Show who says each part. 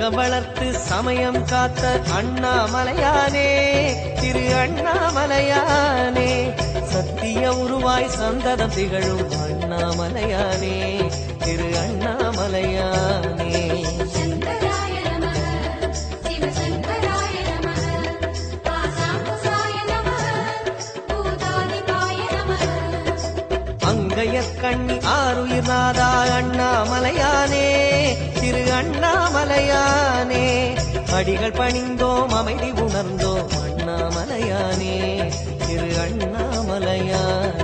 Speaker 1: சங்கம் வளர்த்து சமயம் காத்த அண்ணாமலையானே, திரு அண்ணாமலையானே, சத்திய உருவாய் சந்ததம் திகழும் அண்ணாமலையானே, திரு அண்ணாமலையானே. அங்கையற்கண்ணி ஆருயிர் நாதா அண்ணாமலையானே, திரு அண்ணாமலையானே, அடிகள் பணிந்தோம் அமைதி உணர்ந்தோம் அண்ணாமலையானே, திரு அண்ணாமலையானே.